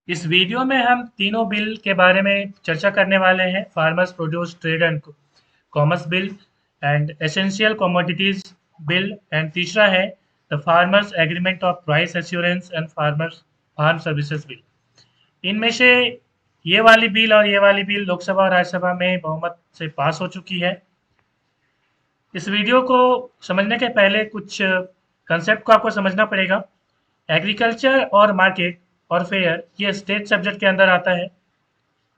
इस वीडियो में हम तीनों बिल के बारे में चर्चा करने वाले हैं। Farmers produce trade and commerce bill and essential commodities bill and तीसरा है the farmers agreement of price assurance and farmers farm services bill. इनमें से ये वाली बिल और ये वाली बिल लोकसभा और राज्यसभा में बहुमत से पास हो चुकी है। इस वीडियो को समझने के पहले कुछ कंसेप्ट को आपको समझना पड़ेगा। एग्रीकल्चर और मार्केट और फेयर ये स्टेट सब्जेक्ट के अंदर आता है,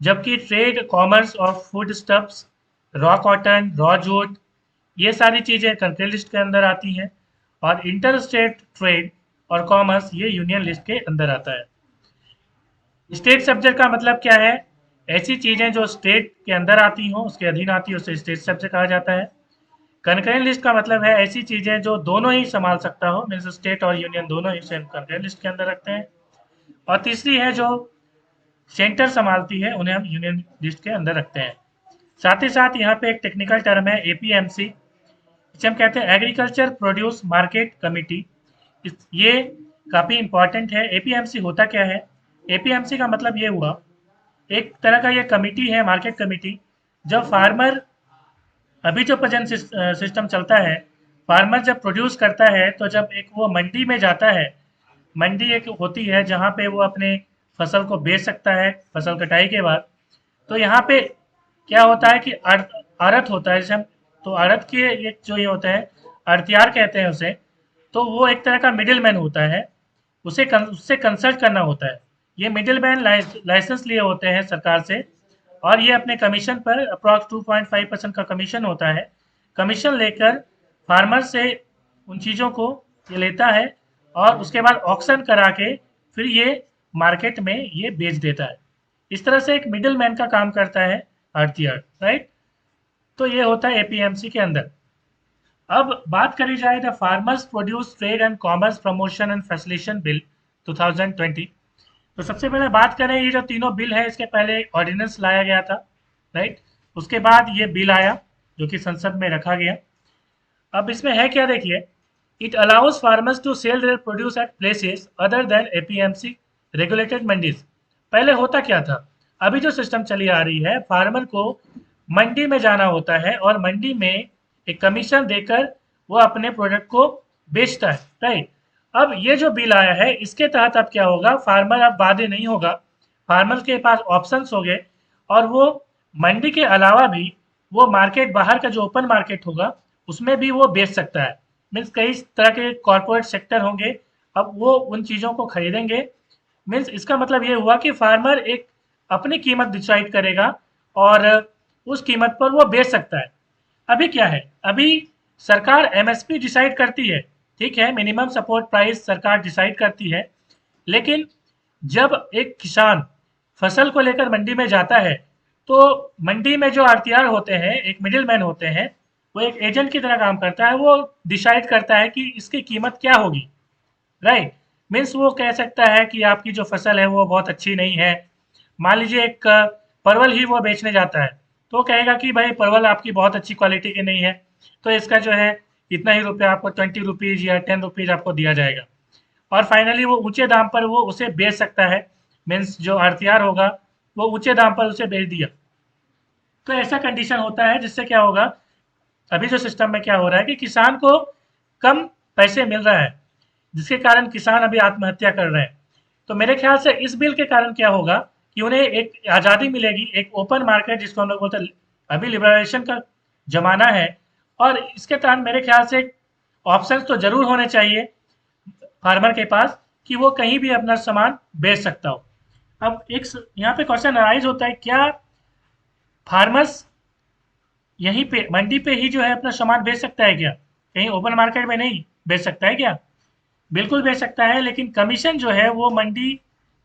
जबकि ट्रेड कॉमर्स और food stuffs, raw cotton, raw jute ये सारी चीज़ें कंट्री लिस्ट के अंदर आती हैं और इंटर स्टेट ट्रेड और कॉमर्स ये यूनियन लिस्ट के अंदर आता है। स्टेट सब्जेक्ट का मतलब क्या है? ऐसी चीज़ें जो स्टेट के अंदर आती हों, उसके अधीन आती हो, उसे स्टेट सब्जेक्ट कहा जाता है। कनकरेंट लिस्ट का मतलब है ऐसी चीज़ें जो दोनों ही संभाल सकता हो, मीन्स स्टेट और यूनियन दोनों ही सेम कनकरेंट लिस्ट के अंदर रखते हैं। और तीसरी है जो सेंटर संभालती है, उन्हें हम यूनियन लिस्ट के अंदर रखते हैं। साथ ही साथ यहाँ पे एक टेक्निकल टर्म है एपीएमसी, इसे हम कहते हैं एग्रीकल्चर प्रोड्यूस मार्केट कमिटी। ये काफ़ी इंपॉर्टेंट है। एपीएमसी होता क्या है? एपीएमसी का मतलब ये हुआ, एक तरह का ये कमिटी है, मार्केट कमिटी। जब फार्मर, अभी जो प्रेजेंट सिस्टम चलता है, फार्मर जब प्रोड्यूस करता है तो जब एक वो मंडी में जाता है, मंडी एक होती है जहाँ पे वो अपने फसल को बेच सकता है फसल कटाई के बाद। तो यहाँ पे क्या होता है कि आड़त होता है, जैसे हम, तो आड़त के एक जो ये होता है, आड़तियार कहते हैं उसे। तो वो एक तरह का मिडिल मैन होता है, उससे कंसल्ट करना होता है। ये मिडिल मैन लाइसेंस लिए होते हैं सरकार से, और ये अपने कमीशन पर अप्रॉक्स 2.5% का कमीशन होता है। कमीशन लेकर फार्मर से उन चीज़ों को ये लेता है और उसके बाद ऑक्शन करा के फिर ये मार्केट में ये बेच देता है। इस तरह से एक मिडिल मैन का काम करता है आड़तिया, राइट। तो ये होता है एपीएमसी के अंदर। अब बात करी जाए the farmers produce trade and commerce promotion and facilitation bill 2020। तो सबसे पहले बात करें, ये जो तीनों बिल है इसके पहले ऑर्डिनेंस लाया गया था, राइट। उसके बाद ये बिल आया जो कि संसद में रखा गया। अब इसमें है क्या, देखिए, it allows farmers to sell their produce at places other than APMC regulated mandis. पहले होता क्या था, अभी जो सिस्टम चली आ रही है, फार्मर को मंडी में जाना होता है और मंडी में एक कमीशन देकर वो अपने प्रोडक्ट को बेचता है, राइट। अब ये जो बिल आया है इसके तहत अब क्या होगा, फार्मर अब बाध्य नहीं होगा, फार्मर के पास ऑप्शंस हो गए और वो मंडी के अलावा भी वो मार्केट, बाहर का जो ओपन मार्केट होगा उसमें भी वो बेच सकता है। मीन्स कई तरह के कॉरपोरेट सेक्टर होंगे, अब वो उन चीज़ों को खरीदेंगे। मीन्स इसका मतलब ये हुआ कि फार्मर एक अपनी कीमत डिसाइड करेगा और उस कीमत पर वो बेच सकता है। अभी क्या है, अभी सरकार एमएसपी डिसाइड करती है, ठीक है, मिनिमम सपोर्ट प्राइस सरकार डिसाइड करती है। लेकिन जब एक किसान फसल को लेकर मंडी में जाता है तो मंडी में जो आड़तियार होते हैं, एक मिडिल मैन होते हैं, वो एक एजेंट की तरह काम करता है। वो डिसाइड करता है कि इसकी कीमत क्या होगी, राइट। मीन्स वो कह सकता है कि आपकी जो फसल है वो बहुत अच्छी नहीं है। मान लीजिए एक परवल ही वो बेचने जाता है, तो वो कहेगा कि भाई परवल आपकी बहुत अच्छी क्वालिटी की नहीं है, तो इसका जो है इतना ही रुपया आपको 20 रुपीज़ या 10 रुपीज़ आपको दिया जाएगा। और फाइनली वो ऊंचे दाम पर वो उसे बेच सकता है। मीन्स जो आड़तियार होगा वो ऊंचे दाम पर उसे बेच दिया। तो ऐसा कंडीशन होता है जिससे क्या होगा, अभी जो सिस्टम में क्या हो रहा है कि किसान को कम पैसे मिल रहा है, जिसके कारण किसान अभी आत्महत्या कर रहे हैं। तो मेरे ख्याल से इस बिल के कारण क्या होगा कि उन्हें एक आज़ादी मिलेगी, एक ओपन मार्केट जिसको हम लोग बोलते हैं, अभी लिबरलाइजेशन का जमाना है। और इसके तहत मेरे ख्याल से ऑप्शंस तो जरूर होने चाहिए फार्मर के पास कि वो कहीं भी अपना सामान बेच सकता हो। अब एक यहाँ पे क्वेश्चन अराइज होता है, क्या फार्मर्स यहीं पे मंडी पे ही जो है अपना सामान बेच सकता है क्या? कहीं ओपन मार्केट में नहीं बेच सकता है क्या? बिल्कुल बेच सकता है, लेकिन कमीशन जो है वो मंडी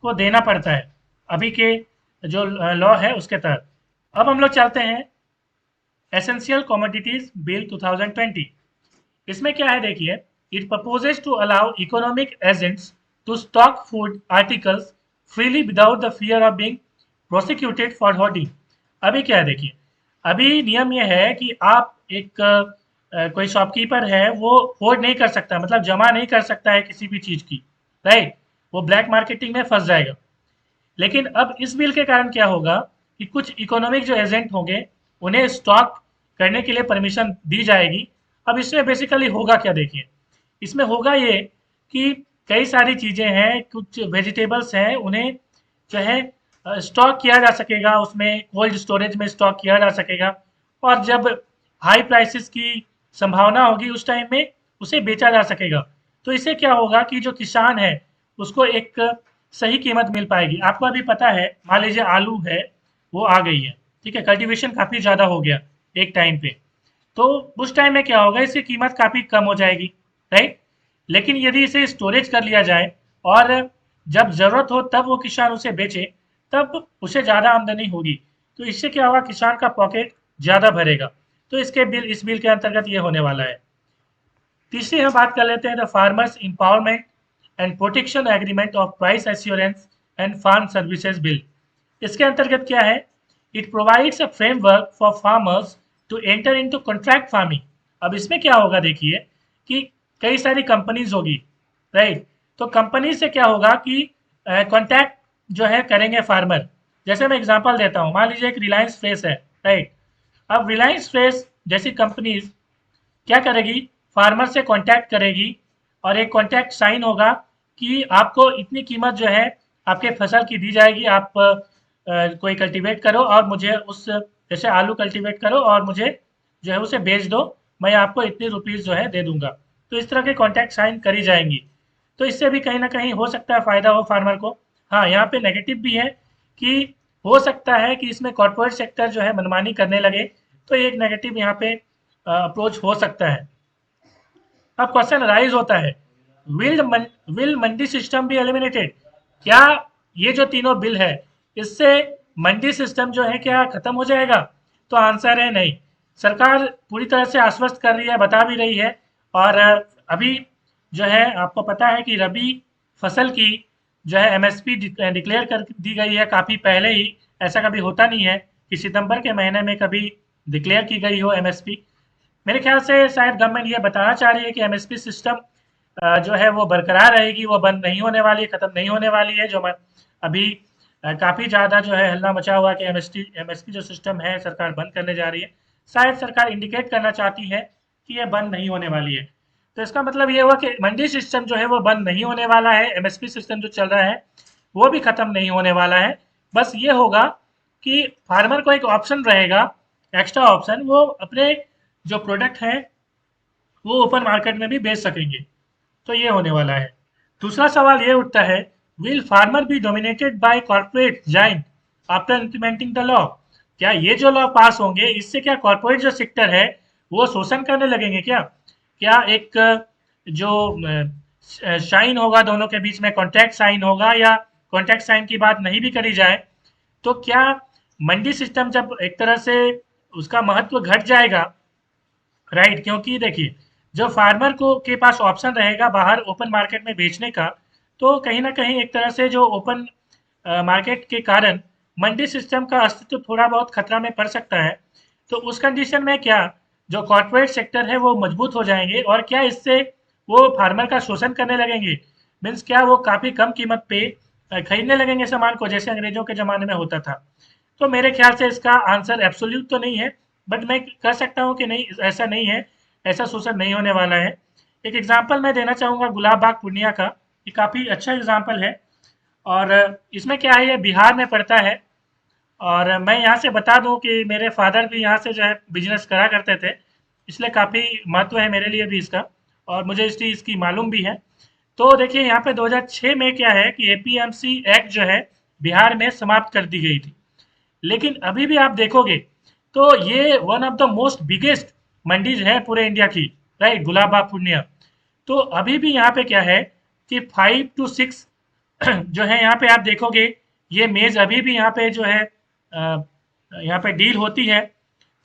को देना पड़ता है अभी के जो लॉ है उसके तहत। अब हम लोग चलते हैं एसेंशियल कमोडिटीज बिल 2020। इसमें क्या है, देखिए, it proposes to allow economic agents to stock food articles freely without the fear of being prosecuted for hoarding. अभी क्या है, देखिए, अभी नियम यह है कि आप एक कोई शॉपकीपर है वो होर्ड नहीं कर सकता, मतलब जमा नहीं कर सकता है किसी भी चीज़ की, राइट। वो ब्लैक मार्केटिंग में फंस जाएगा। लेकिन अब इस बिल के कारण क्या होगा कि कुछ इकोनॉमिक जो एजेंट होंगे उन्हें स्टॉक करने के लिए परमिशन दी जाएगी। अब इसमें बेसिकली होगा क्या देखिए, इसमें होगा ये कि कई सारी चीज़ें हैं, कुछ वेजिटेबल्स हैं, उन्हें जो है स्टॉक किया जा सकेगा, उसमें कोल्ड स्टोरेज में स्टॉक किया जा सकेगा, और जब हाई प्राइसेस की संभावना होगी उस टाइम में उसे बेचा जा सकेगा। तो इससे क्या होगा कि जो किसान है उसको एक सही कीमत मिल पाएगी। आपको अभी पता है, मान लीजिए आलू है, वो आ गई है, ठीक है, कल्टीवेशन काफ़ी ज़्यादा हो गया एक टाइम पे, तो उस टाइम में क्या होगा, इसकी कीमत काफ़ी कम हो जाएगी, राइट। लेकिन यदि इसे स्टोरेज कर लिया जाए और जब ज़रूरत हो तब वो किसान उसे बेचे, तब उसे ज़्यादा आमदनी होगी। तो इससे क्या होगा, किसान का पॉकेट ज़्यादा भरेगा। तो इस बिल के अंतर्गत ये होने वाला है। तीसरी हम बात कर लेते हैं the farmers empowerment and protection agreement of price assurance and farm services bill. इसके अंतर्गत क्या है, it provides a framework for farmers to enter into contract farming. अब इसमें क्या होगा देखिए कि कई सारी कंपनीज होगी, राइट। तो कंपनी से क्या होगा कि कॉन्टैक्ट जो है करेंगे फार्मर। जैसे मैं एग्जांपल देता हूँ, मान लीजिए एक रिलायंस फ्रेश है, राइट। अब रिलायंस फ्रेश जैसी कंपनीज क्या करेगी, फार्मर से कांटेक्ट करेगी और एक कॉन्ट्रैक्ट साइन होगा कि आपको इतनी कीमत जो है आपके फसल की दी जाएगी, आप कोई कल्टीवेट करो और मुझे उस, जैसे आलू कल्टीवेट करो और मुझे जो है उसे बेच दो, मैं आपको इतनी रुपीज़ जो है दे दूंगा। तो इस तरह के कॉन्ट्रैक्ट साइन करी जाएंगी। तो इससे भी कहीं ना कहीं हो सकता है फ़ायदा हो फार्मर को। हाँ, यहाँ पे नेगेटिव भी है कि हो सकता है कि इसमें कॉर्पोरेट सेक्टर जो है मनमानी करने लगे, तो एक नेगेटिव यहाँ पे अप्रोच हो सकता है। अब क्वेश्चन राइज होता है, will Mandi system be eliminated? क्या ये जो तीनों बिल है इससे मंडी सिस्टम जो है क्या खत्म हो जाएगा? तो आंसर है नहीं। सरकार पूरी तरह से आश्वस्त कर रही है, बता भी रही है। और अभी जो है आपको पता है कि रबी फसल की जो है एमएसपी डिक्लेयर कर दी गई है काफ़ी पहले ही। ऐसा कभी होता नहीं है कि सितंबर के महीने में कभी डिक्लेयर की गई हो एमएसपी। मेरे ख्याल से शायद गवर्नमेंट ये बताना चाह रही है कि एमएसपी सिस्टम जो है वो बरकरार रहेगी, वो बंद नहीं होने वाली है, खत्म नहीं होने वाली है। अभी काफ़ी ज़्यादा जो है हल्ला मचा हुआ कि एमएसपी जो सिस्टम है सरकार बंद करने जा रही है। शायद सरकार इंडिकेट करना चाहती है कि ये बंद नहीं होने वाली है। तो इसका मतलब ये हुआ कि मंडी सिस्टम जो है वो बंद नहीं होने वाला है, एमएसपी सिस्टम जो चल रहा है वो भी खत्म नहीं होने वाला है। बस ये होगा कि फार्मर को एक ऑप्शन रहेगा, एक्स्ट्रा ऑप्शन, वो अपने जो प्रोडक्ट है वो ओपन मार्केट में भी बेच सकेंगे। तो ये होने वाला है। दूसरा सवाल ये उठता है, will farmer be dominated by corporate giant after implementing the law? क्या ये जो लॉ पास होंगे इससे क्या कॉर्पोरेट जो सेक्टर है वो शोषण करने लगेंगे क्या? क्या एक जो साइन होगा दोनों के बीच में, कॉन्ट्रैक्ट साइन होगा, या कॉन्ट्रैक्ट साइन की बात नहीं भी करी जाए तो क्या मंडी सिस्टम जब एक तरह से उसका महत्व घट जाएगा, राइट। क्योंकि देखिए जब फार्मर को के पास ऑप्शन रहेगा बाहर ओपन मार्केट में बेचने का, तो कहीं ना कहीं एक तरह से जो ओपन मार्केट के कारण मंडी सिस्टम का अस्तित्व थोड़ा बहुत खतरा में पड़ सकता है। तो उस कंडीशन में क्या जो कॉर्पोरेट सेक्टर है वो मजबूत हो जाएंगे, और क्या इससे वो फार्मर का शोषण करने लगेंगे? मीन्स क्या वो काफ़ी कम कीमत पे खरीदने लगेंगे सामान को, जैसे अंग्रेजों के ज़माने में होता था? तो मेरे ख्याल से इसका आंसर एब्सोल्यूट तो नहीं है, बट मैं कह सकता हूँ कि नहीं, ऐसा नहीं है, ऐसा शोषण नहीं होने वाला है। एक एग्जांपल मैं देना चाहूँगा गुलाब बाग पूर्णिया का, ये काफ़ी अच्छा एग्जांपल है। और इसमें क्या है, ये बिहार में पड़ता है। और मैं यहाँ से बता दूँ कि मेरे फादर भी यहाँ से जो है बिजनेस करा करते थे, इसलिए काफ़ी महत्व है मेरे लिए भी इसका, और मुझे इस चीज़ की मालूम भी है। तो देखिए यहाँ पे 2006 में क्या है कि एपीएमसी एक्ट जो है बिहार में समाप्त कर दी गई थी। लेकिन अभी भी आप देखोगे तो ये one of the most biggest mandis है पूरे इंडिया की, राइट, गुलाब बाग पूर्णिया। तो अभी भी यहाँ पे क्या है कि 5 to 6 जो है यहाँ पे आप देखोगे ये मेज अभी भी यहाँ पे जो है यहाँ पे डील होती है।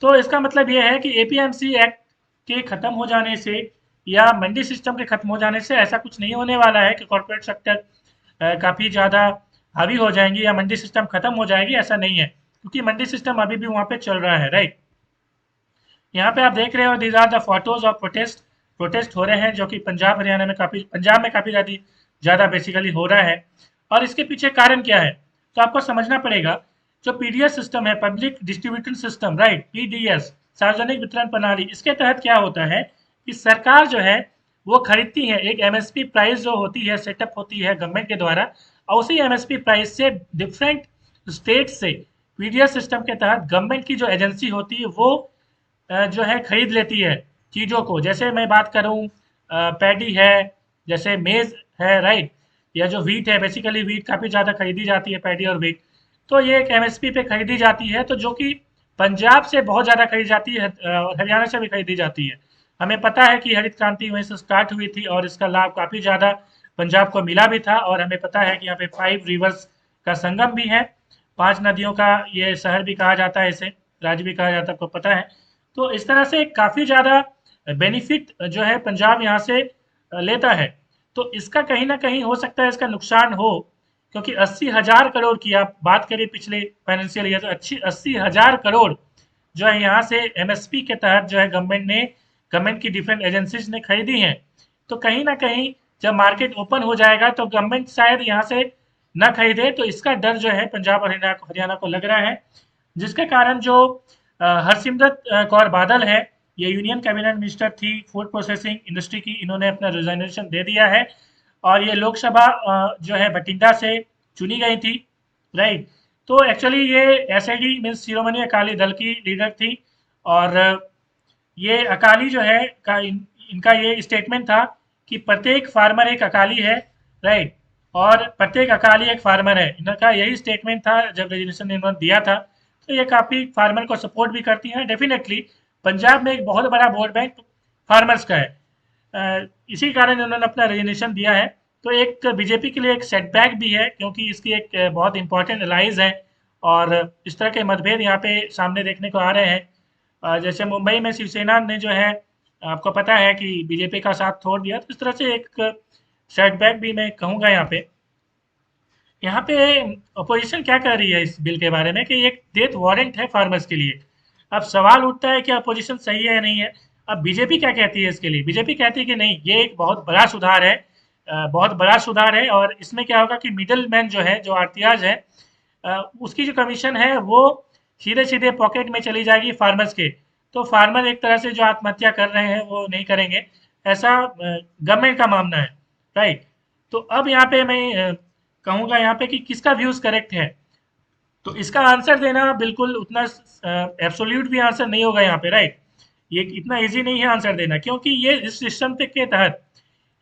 तो इसका मतलब ये है कि एपीएमसी एक्ट के ख़त्म हो जाने से या मंडी सिस्टम के ख़त्म हो जाने से ऐसा कुछ नहीं होने वाला है कि कॉर्पोरेट सेक्टर काफ़ी ज़्यादा हावी हो जाएंगी या मंडी सिस्टम ख़त्म हो जाएगी, ऐसा नहीं है, क्योंकि मंडी सिस्टम अभी भी वहाँ पे चल रहा है, राइट। यहाँ पे आप देख रहे हो these are the photos of protest. Protest हो रहे हैं जो कि पंजाब हरियाणा में काफ़ी, पंजाब में काफ़ी ज़्यादा बेसिकली हो रहा है। और इसके पीछे कारण क्या है? तो आपको समझना पड़ेगा जो पीडीएस सिस्टम है, public distribution system, right, PDS, सार्वजनिक वितरण प्रणाली, इसके तहत क्या होता है कि सरकार जो है वो खरीदती है, एक एमएसपी प्राइस जो होती है सेटअप होती है गवर्नमेंट के द्वारा, और उसी एमएसपी प्राइस से डिफरेंट स्टेट से पीडीएस सिस्टम के तहत गवर्नमेंट की जो एजेंसी होती है वो जो है खरीद लेती है चीज़ों को। जैसे मैं बात करूँ पैडी है, जैसे मेज़ है, राइट, या जो व्हीट है, बेसिकली व्हीट काफ़ी ज़्यादा खरीदी जाती है, पैडी और व्हीट। तो ये एक एमएसपी पे खरीदी जाती है, तो जो कि पंजाब से बहुत ज़्यादा खरीदी जाती है और हरियाणा से भी खरीदी जाती है। हमें पता है कि हरित क्रांति वहीं से स्टार्ट हुई थी और इसका लाभ काफ़ी ज़्यादा पंजाब को मिला भी था, और हमें पता है कि यहाँ पे 5 रिवर्स का संगम भी है, 5 नदियों का ये शहर भी कहा जाता है, इसे राज्य भी कहा जाता है, आपको पता है। तो इस तरह से काफ़ी ज़्यादा बेनिफिट जो है पंजाब यहाँ से लेता है। तो इसका कहीं ना कहीं हो सकता है इसका नुकसान हो, क्योंकि 80,000 करोड़ की आप बात करें पिछले फाइनेंशियल ईयर, तो अच्छी 80,000 करोड़ जो है यहाँ से एमएसपी के तहत जो है गवर्नमेंट की डिफरेंट एजेंसीज ने खरीदी हैं। तो कहीं ना कहीं जब मार्केट ओपन हो जाएगा तो गवर्नमेंट शायद यहाँ से न खरीदे, तो इसका डर जो है पंजाब और हरियाणा को लग रहा है, जिसके कारण जो हरसिमरत कौर बादल है, ये यूनियन कैबिनेट मिनिस्टर थी फूड प्रोसेसिंग इंडस्ट्री की, इन्होंने अपना रिजाइनेशन दे दिया है और ये लोकसभा जो है बठिंडा से चुनी गई थी, राइट। तो एक्चुअली ये एसआईडी मीन्स शिरोमणि अकाली दल की लीडर थी, और ये अकाली जो है इनका ये स्टेटमेंट था कि प्रत्येक फार्मर एक अकाली है, राइट, और प्रत्येक अकाली एक फार्मर है, इनका यही स्टेटमेंट था जब रेजोल्यूशन इन्होंने दिया था। तो ये काफ़ी फार्मर को सपोर्ट भी करती हैं डेफिनेटली। पंजाब में एक बहुत बड़ा वोट बैंक फार्मर्स का है, इसी कारण इन्होंने अपना रेजिग्नेशन दिया है। तो एक बीजेपी के लिए एक सेटबैक भी है, क्योंकि इसकी एक बहुत इंपॉर्टेंट एलाइज है, और इस तरह के मतभेद यहाँ पे सामने देखने को आ रहे हैं। जैसे मुंबई में शिवसेना ने जो है आपको पता है कि बीजेपी का साथ छोड़ दिया, तो इस तरह से एक सेटबैक भी मैं कहूँगा यहाँ पे अपोजिशन क्या कर रही है इस बिल के बारे में कि एक डेथ वारंट है फार्मर्स के लिए। अब सवाल उठता है कि अपोजिशन सही है या नहीं है। अब बीजेपी क्या कहती है इसके लिए? बीजेपी कहती है कि नहीं, ये एक बहुत बड़ा सुधार है, बहुत बड़ा सुधार है, और इसमें क्या होगा कि मिडल मैन जो है, जो आरतीआज है, उसकी जो कमीशन है वो सीधे सीधे पॉकेट में चली जाएगी फार्मर्स के। तो फार्मर एक तरह से जो आत्महत्या कर रहे हैं वो नहीं करेंगे, ऐसा गवर्नमेंट का मानना है, राइट। तो अब यहाँ पे मैं कहूँगा यहाँ पे कि किसका व्यूज़ करेक्ट है। तो इसका आंसर देना बिल्कुल उतना एब्सोल्यूट भी आंसर नहीं होगा यहाँ पे, राइट। ये इतना इजी नहीं है आंसर देना, क्योंकि ये इस सिस्टम के तहत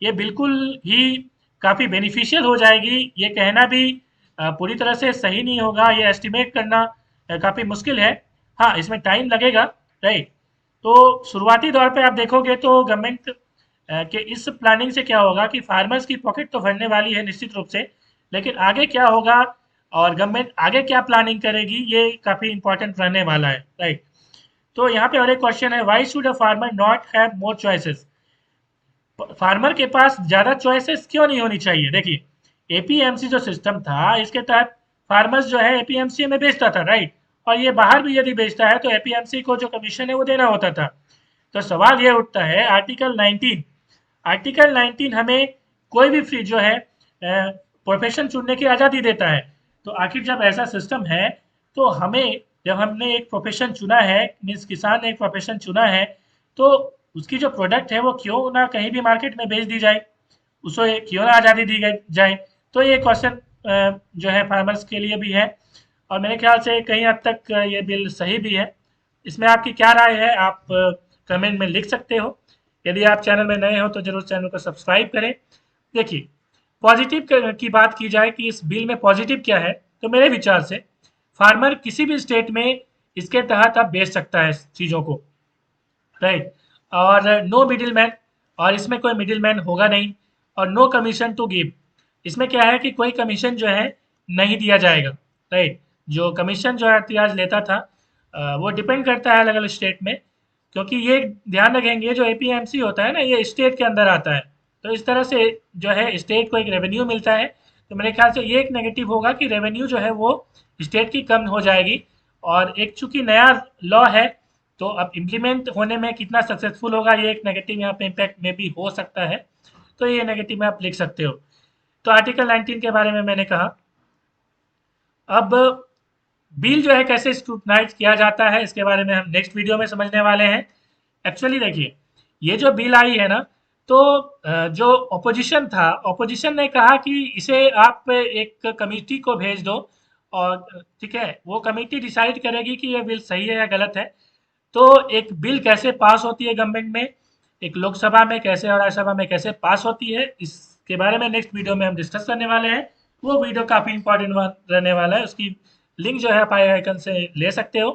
ये बिल्कुल ही काफ़ी बेनिफिशियल हो जाएगी। ये कहना भी पूरी तरह से सही नहीं होगा, ये एस्टिमेट करना काफ़ी मुश्किल है। हाँ, इसमें टाइम लगेगा, राइट। तो शुरुआती दौर पे आप देखोगे तो गवर्नमेंट के इस प्लानिंग से क्या होगा कि फार्मर्स की पॉकेट तो भरने वाली है निश्चित रूप से, लेकिन आगे क्या होगा और गवर्नमेंट आगे क्या प्लानिंग करेगी, ये काफ़ी इंपॉर्टेंट रहने वाला है, राइट। तो यहाँ पे और एक क्वेश्चन है, why should a farmer not have more choices? Farmer के पास ज़्यादा चॉइसेस क्यों नहीं होनी चाहिए? देखिए, एपीएमसी जो सिस्टम था इसके तहत फार्मर्स जो है एपीएमसी में बेचता था, राइट, और ये बाहर भी यदि बेचता है तो एपीएमसी को जो कमीशन है वो देना होता था। तो सवाल ये उठता है, आर्टिकल 19 हमें कोई भी फ्री जो है प्रोफेशन चुनने की आज़ादी देता है। तो आखिर जब ऐसा सिस्टम है तो हमें, जब हमने एक प्रोफेशन चुना है, मीन्स किसान ने एक प्रोफेशन चुना है, तो उसकी जो प्रोडक्ट है वो क्यों ना कहीं भी मार्केट में बेच दी जाए, उसे क्यों ना आज़ादी दी जाए। तो ये क्वेश्चन जो है फार्मर्स के लिए भी है, और मेरे ख्याल से कहीं हद तक ये बिल सही भी है। इसमें आपकी क्या राय है, आप कमेंट में लिख सकते हो। यदि आप चैनल में नए हो तो जरूर चैनल को सब्सक्राइब करें। देखिए, पॉजिटिव की बात की जाए कि इस बिल में पॉजिटिव क्या है, तो मेरे विचार से फार्मर किसी भी स्टेट में इसके तहत अब बेच सकता है चीज़ों को, राइट, और नो मिडिल मैन, और इसमें कोई मिडिल मैन होगा नहीं, और नो कमीशन टू गिव। इसमें क्या है कि कोई कमीशन जो है नहीं दिया जाएगा, राइट। जो कमीशन जो इम्तियाज लेता था वो डिपेंड करता है अलग अलग स्टेट में, क्योंकि ये ध्यान रखेंगे जो एपीएमसी होता है ना, ये स्टेट के अंदर आता है, तो इस तरह से जो है स्टेट को एक रेवेन्यू मिलता है। तो मेरे ख्याल से ये एक नेगेटिव होगा कि रेवेन्यू जो है वो स्टेट की कम हो जाएगी, और एक चूंकि नया लॉ है तो अब इम्प्लीमेंट होने में कितना सक्सेसफुल होगा, ये एक नेगेटिव यहाँ पे इम्पैक्ट में भी हो सकता है। तो ये नेगेटिव में आप लिख सकते हो। तो आर्टिकल 19 के बारे में मैंने कहा। अब बिल जो है कैसे स्क्रूटनाइज किया जाता है इसके बारे में हम नेक्स्ट वीडियो में समझने वाले हैं। एक्चुअली देखिए, ये जो बिल आई है ना, तो जो ऑपोजिशन था, ऑपोजिशन ने कहा कि इसे आप एक कमेटी को भेज दो और ठीक है, वो कमेटी डिसाइड करेगी कि ये बिल सही है या गलत है। तो एक बिल कैसे पास होती है गवर्नमेंट में, एक लोकसभा में कैसे और राज्यसभा में कैसे पास होती है, इसके बारे में नेक्स्ट वीडियो में हम डिस्कस करने वाले हैं। वो वीडियो काफ़ी इंपॉर्टेंट रहने वाला है, उसकी लिंक जो है आप आई आइकन से ले सकते हो।